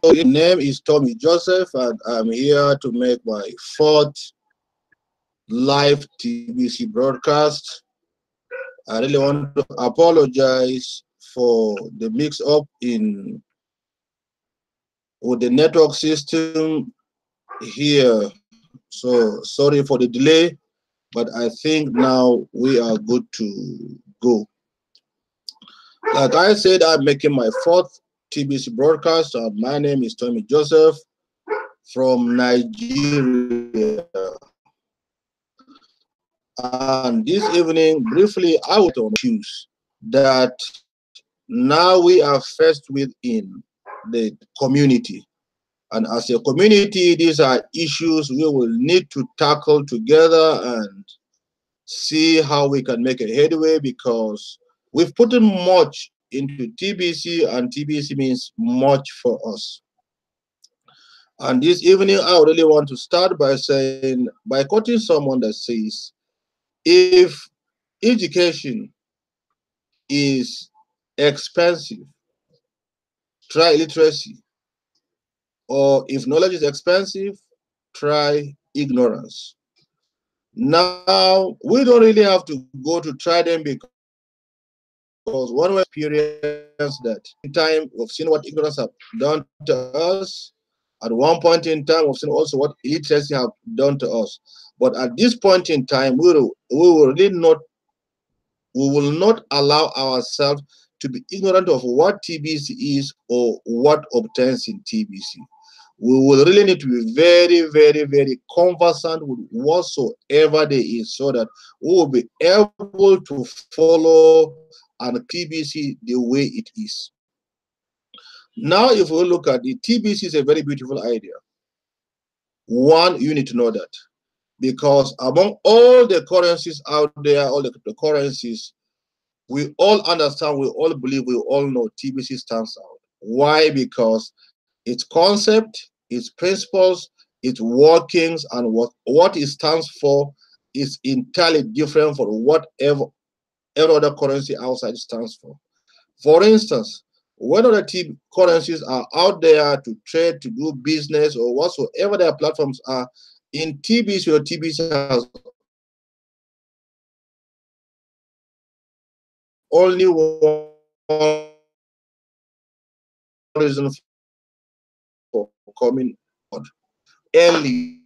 So his name is Tommy Joseph, and I'm here to make my 4th live TBC broadcast. I really want to apologize for the mix-up with the network system here. So sorry for the delay, but I think now we are good to go. Like I said, I'm making my 4th TBC broadcast. My name is Tommy Joseph from Nigeria. And this evening, briefly, I will talk issues that now we are faced with in the community. And as a community, these are issues we will need to tackle together and see how we can make a headway, because we've put in much into TBC, and TBC means much for us. And this evening, I really want to start by quoting someone that says, if education is expensive, try literacy. Or if knowledge is expensive, try ignorance. Now, we don't really have to go to try them, because one way experience that in time we've seen what ignorance have done to us. At one point in time, we've seen also what illiteracy have done to us. But at this point in time, we will not allow ourselves to be ignorant of what TBC is or what obtains in TBC. We will really need to be very, very, very conversant with whatsoever there is, so that we will be able to follow and TBC the way it is. Now, if we look at it, TBC is a very beautiful idea. One, you need to know that, because among all the currencies out there, all the cryptocurrencies, we all understand, we all believe, we all know TBC stands out. Why? Because its concept, its principles, its workings, and what it stands for is entirely different from whatever every other currency outside stands for. For instance, when other currencies are out there to trade, to do business, or whatsoever their platforms are, in TBC, or TBC has only one reason for coming on early.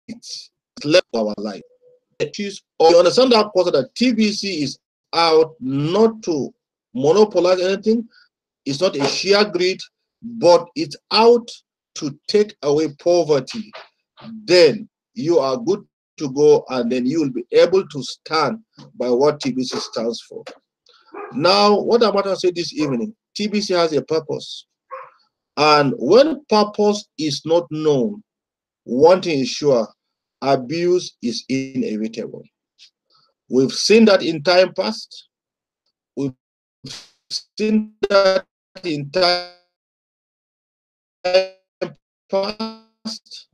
It's left our life. You understand that part that TBC is out not to monopolize anything. It's not a sheer greed, but it's out to take away poverty. Then you are good to go, and then you will be able to stand by what TBC stands for. Now, what I want to say this evening, TBC has a purpose. And when purpose is not known, one thing is sure, abuse is inevitable. We've seen that in time past. We've seen that in time past.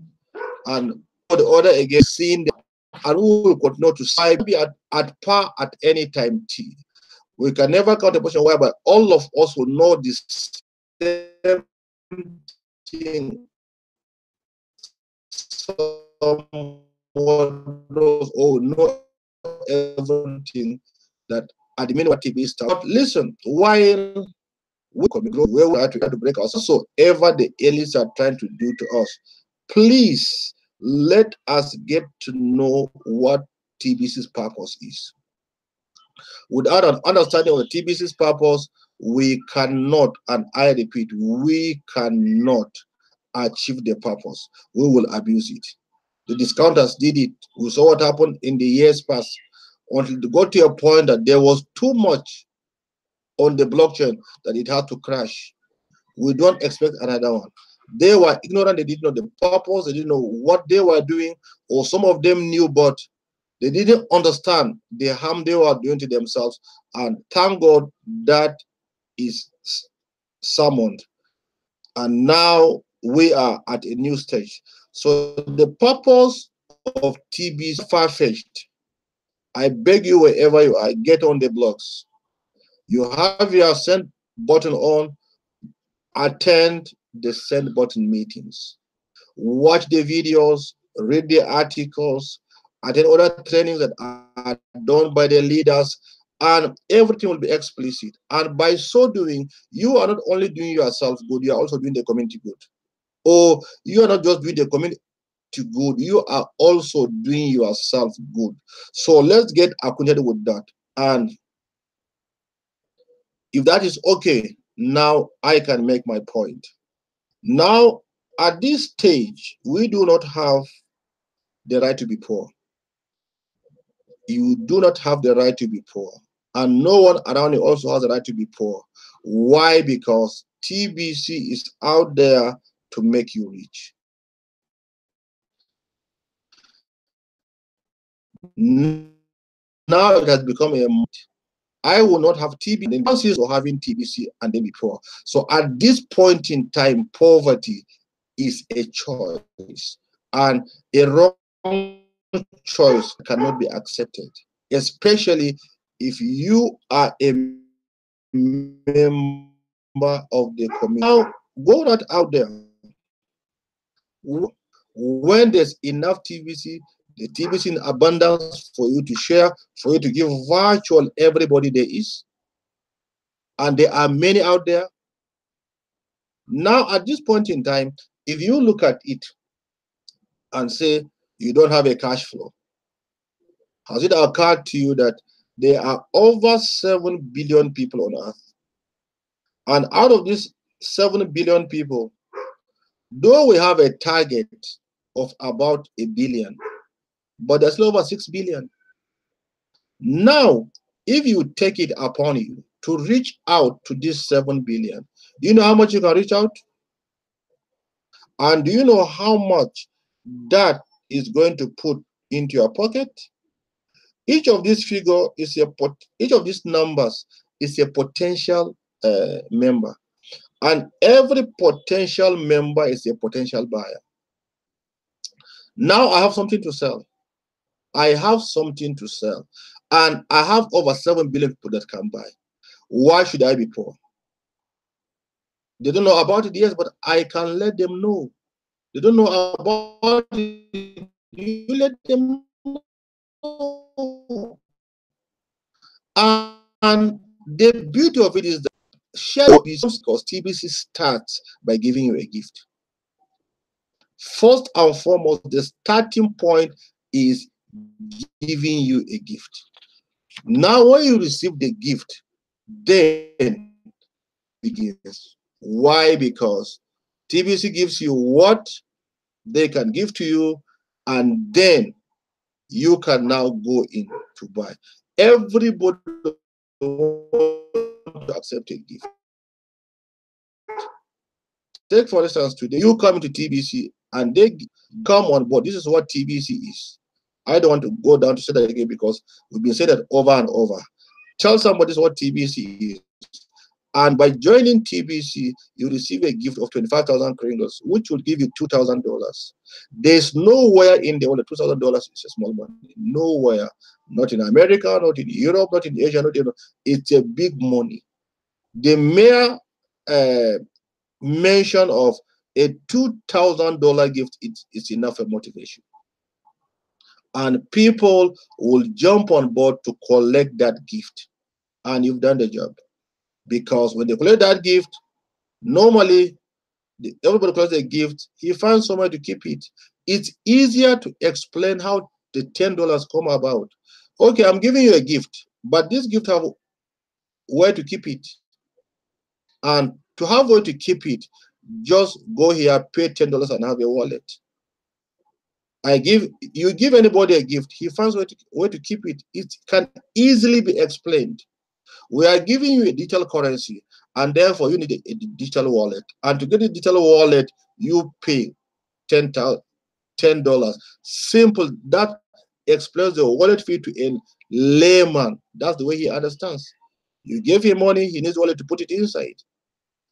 And the order again, seeing that, and we will continue to be at par at any time T. We can never count a position whereby all of us will know this same thing. Someone knows or know everything that admin what TB is. But listen, while we grow, where we are to break us, so ever the aliens are trying to do to us, please let us get to know what TBC's purpose is. Without an understanding of the TBC's purpose, we cannot, and I repeat, we cannot achieve the purpose. We will abuse it. The discounters did it. We saw what happened in the years past, until it got to a point that there was too much on the blockchain that it had to crash. We don't expect another one. They were ignorant. They didn't know the purpose. They didn't know what they were doing, or some of them knew, but they didn't understand the harm they were doing to themselves. And thank God that is summoned. And now we are at a new stage. So the purpose of TBC far-fetched. I beg you, wherever you are, get on the blogs. You have your send button on, attend the send button meetings, watch the videos, read the articles, attend other trainings that are done by the leaders, and everything will be explicit. And by so doing, you are not only doing yourself good, you are also doing the community good. Or you are not just doing the community good, you are also doing yourself good. So let's get acquainted with that. And if that is okay, now I can make my point. Now, at this stage, we do not have the right to be poor. You do not have the right to be poor. And no one around you also has the right to be poor. Why? Because TBC is out there to make you rich. Now it has become a I will not have TBC and then be or having TBC and then be poor. So at this point in time, poverty is a choice, and a wrong choice cannot be accepted, especially if you are a member of the community. Now, go that out there. When there's enough the TBC in abundance for you to share, for you to give virtual everybody there is, and there are many out there. Now, at this point in time, if you look at it and say you don't have a cash flow, has it occurred to you that there are over 7 billion people on earth? And out of these 7 billion people, though we have a target of about a billion, but there's still over 6 billion. Now, if you take it upon you to reach out to this 7 billion, do you know how much you can reach out? And do you know how much that is going to put into your pocket? Each of these figure is each of these numbers is a potential member, and every potential member is a potential buyer. Now I have something to sell. I have something to sell, and I have over 7 billion people that can buy. Why should I be poor? They don't know about it, yes, but I can let them know. They don't know about it, you let them know. And the beauty of it is that share your business, because TBC starts by giving you a gift. First and foremost, the starting point is giving you a gift. Now, when you receive the gift, then begins. Why? Because TBC gives you what they can give to you, and then you can now go in to buy. Everybody wants to accept a gift. Take, for instance, today you come into TBC and they come on board. This is what TBC is. I don't want to go down to say that again because we've been saying that over and over. Tell somebody this is what TBC is. And by joining TBC, you receive a gift of 25,000 kringles, which will give you $2,000. There's nowhere in the world that $2,000 is a small money. Nowhere. Not in America, not in Europe, not in Asia, not in. It's a big money. The mere mention of a $2,000 gift is enough for motivation. And people will jump on board to collect that gift. And you've done the job. Because when they collect that gift, normally everybody collects a gift, he finds somewhere to keep it. It's easier to explain how the $10 come about. Okay, I'm giving you a gift, but this gift have where to keep it. And to have where to keep it, just go here, pay $10 and have a wallet. You give anybody a gift, he finds where to keep it. It can easily be explained. We are giving you a digital currency, and therefore you need a digital wallet. And to get a digital wallet, you pay $10. Simple. That explains the wallet fee to a layman. That's the way he understands. You give him money, he needs wallet to put it inside.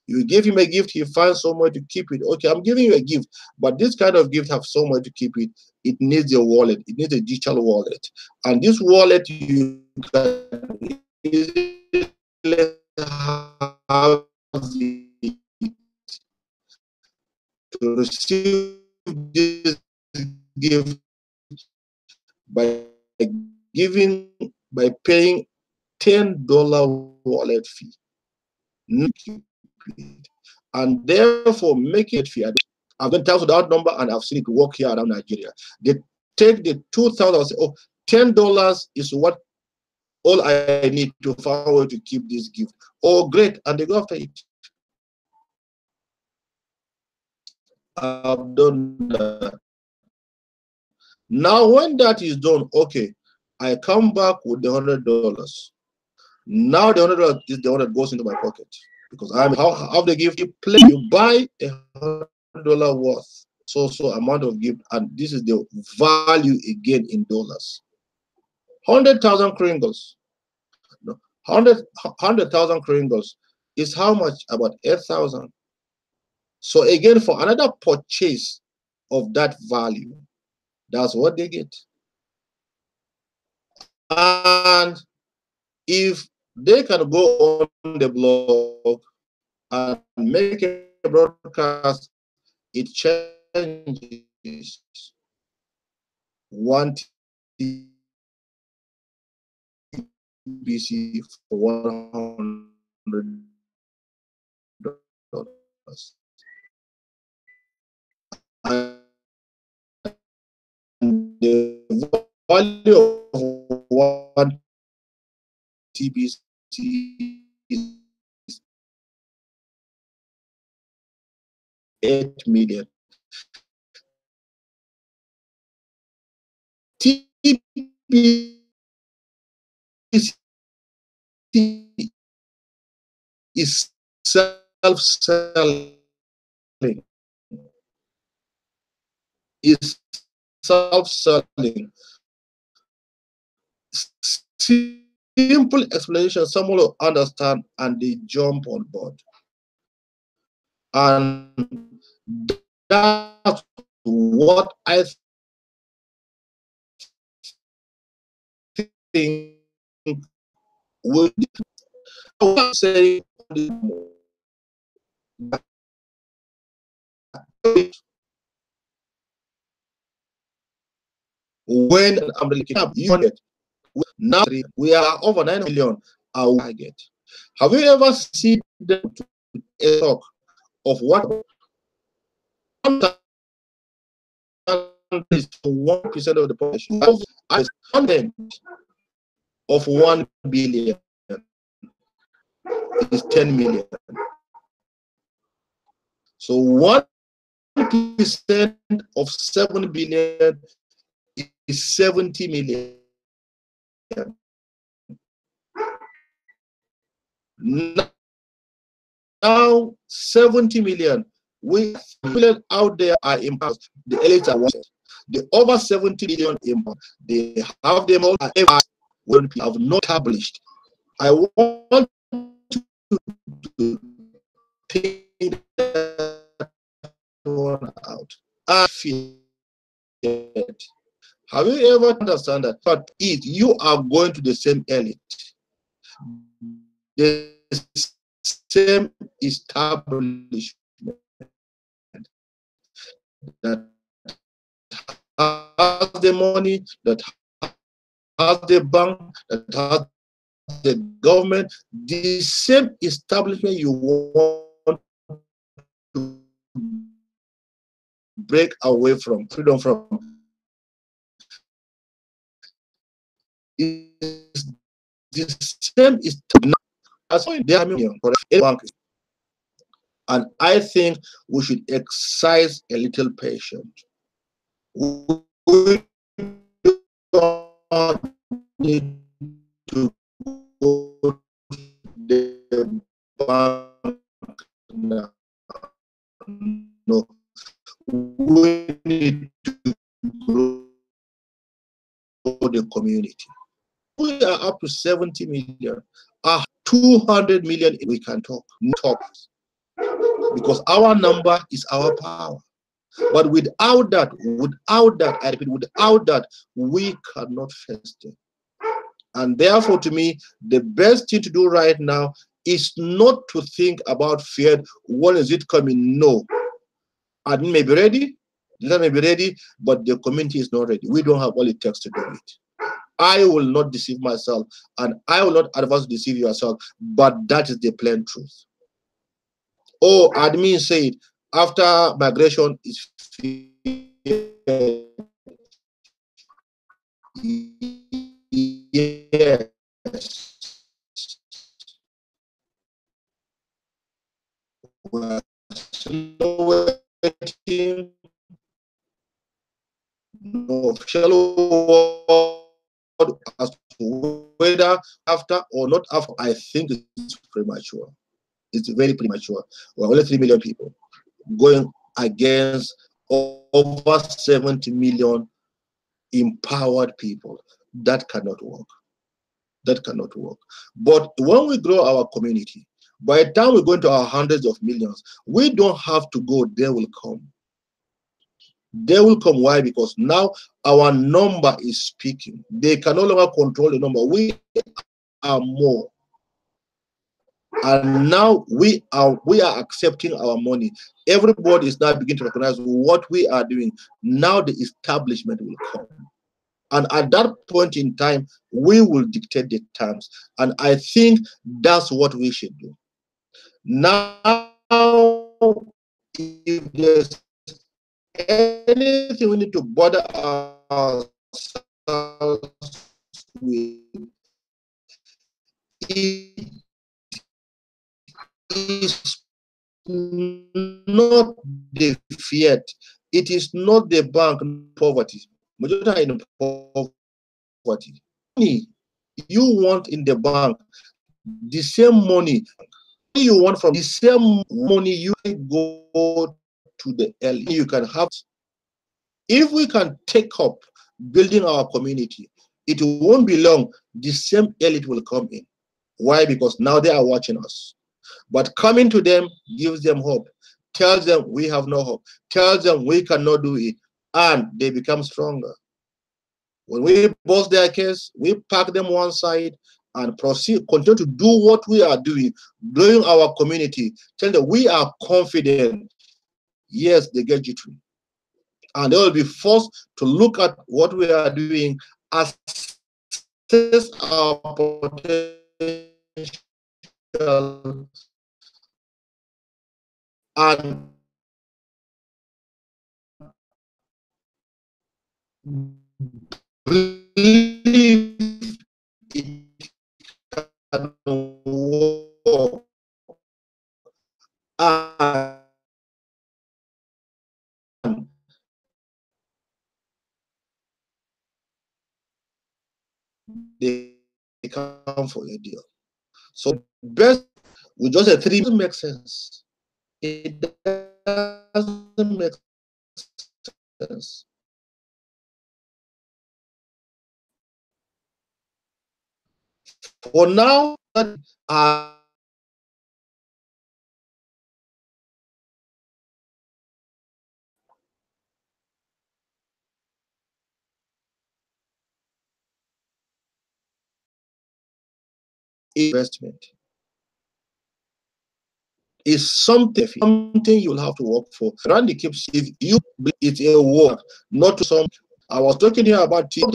You give him a gift, he finds somewhere to keep it. Okay, I'm giving you a gift, but this kind of gift have somewhere to keep it. It needs a wallet. It needs a digital wallet. And this wallet, you can easily have it to receive this gift by by paying $10 wallet fee. And therefore making it fee. I've been touched that number and I've seen it work here around Nigeria. They take the 2,000 and say, oh, $10 is what all I need to find a way to keep this gift. Oh, great. And they go after it. I've done that. Now, when that is done, okay, I come back with the $100. Now the $100 is the one that goes into my pocket because I'm how the gift you play. You buy $100 worth so amount of gift, and this is the value again in dollars. 100,000 kringles. No, 100,000 kringles is how much? About 8,000. So again, for another purchase of that value, that's what they get. And if they can go on the blog and make a broadcast, it changes one TBC for $100. And the value of one TBC is 8 million. TBC is self-selling. Is self-selling. Simple explanation, someone will understand and they jump on board. And that's what I think would say when I'm looking up unit. Now we are over 9 million our target. Have you ever seen the talk of what is 1% of the population of 1 billion is 10 million. So 1% of 7 billion is 70 million. Now 70 million. We million out there are impossible. The elites are wanted. The over 70 million impossible. They have them all when people have not established. I want to take that one out. I feel it. Have you ever understand that? But if you are going to the same elite, the same establishment that has the money, that has the bank, that has the government, the same establishment you want to break away from, freedom from, is the same establishment as their million for a bank. And I think we should exercise a little patience. We don't need to go to the bank now. No, we need to grow the community. We are up to 70 million. 200 million we can talk. because our number is our power. But without that, I repeat, without that, we cannot face them. And therefore, to me, the best thing to do right now is not to think about fear. When is it coming? No. Admin may be ready, leader may be ready, but the community is not ready. We don't have all it takes to do it. I will not deceive myself, and I will not advise to deceive yourself, but that is the plain truth. Oh, admin said after migration is yes. We're still waiting. No official word as to whether after or not after. I think it's premature. It's very premature. We're only 3 million people going against over 70 million empowered people. That cannot work. That cannot work. But when we grow our community, by the time we go into our hundreds of millions, we don't have to go, they will come. They will come. Why? Because now our number is speaking. They can no longer control the number. We are more. And now we are accepting our money. Everybody is now beginning to recognize what we are doing. Now the establishment will come. And at that point in time, we will dictate the terms. And I think that's what we should do. Now, if there's anything we need to bother ourselves with, it is not the fiat, it is not the bank poverty. Majority are in poverty. Money you want in the bank, the same money you want from the same money you go to the elite. You can have. If we can take up building our community, it won't be long. The same elite will come in. Why? Because now they are watching us. But coming to them gives them hope, tells them we have no hope, tells them we cannot do it, and they become stronger. When we boast their case, we pack them one side and proceed, continue to do what we are doing, growing our community, tell them we are confident. Yes, they get jittery. And they will be forced to look at what we are doing, assess our potential, and believe it can work. And they come for a deal. So best we just say 3 doesn't make sense. It doesn't make sense. For now, investment is something you'll have to work for. Randy keeps, if you, it's a work, not to some. I was talking here about 2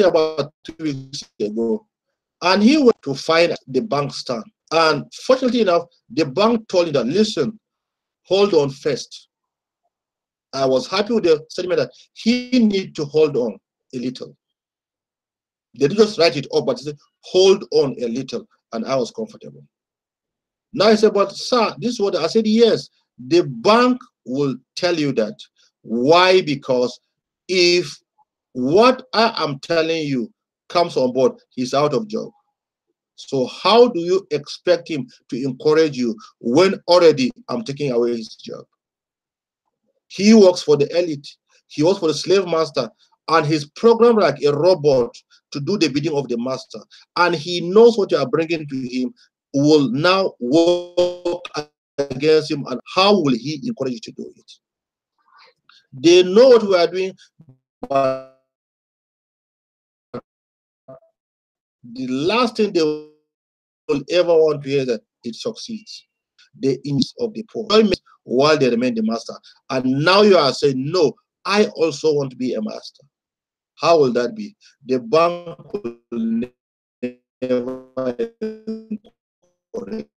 weeks ago, and he went to find the bank stand. And fortunately enough, the bank told him that, listen, hold on first. I was happy with the statement that he need to hold on a little. They didn't just write it up, but they said, hold on a little, and I was comfortable. Now I said, but sir, this is what I said. Yes, the bank will tell you that. Why? Because if what I am telling you comes on board, he's out of job. So how do you expect him to encourage you when already I'm taking away his job? He works for the elite. He works for the slave master, and he's programmed like a robot to do the bidding of the master. And he knows what you are bringing to him will now work against him, and how will he encourage you to do it? They know what we are doing, but the last thing they will ever want to hear is that it succeeds. The inch of the poor while they remain the master. And now you are saying, no, I also want to be a master. How will that be? The bank will never encourage.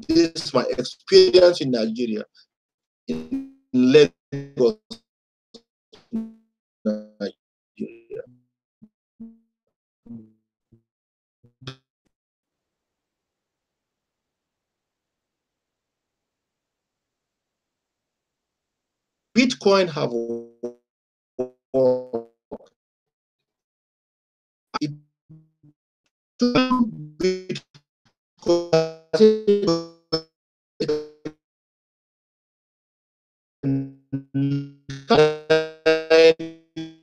This is my experience in Nigeria, in Lagos, Nigeria. Bitcoin have it took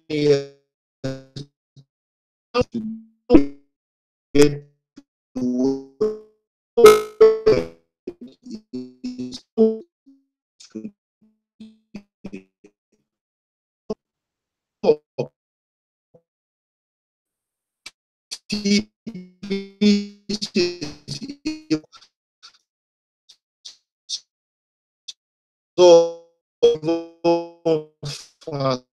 years to get so fast.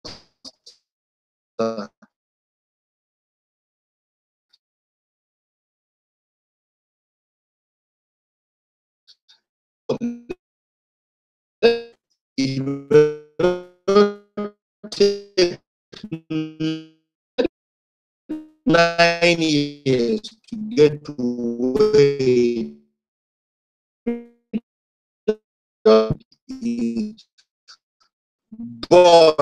It will take 9 years to get to where it is. But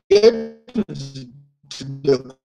get to the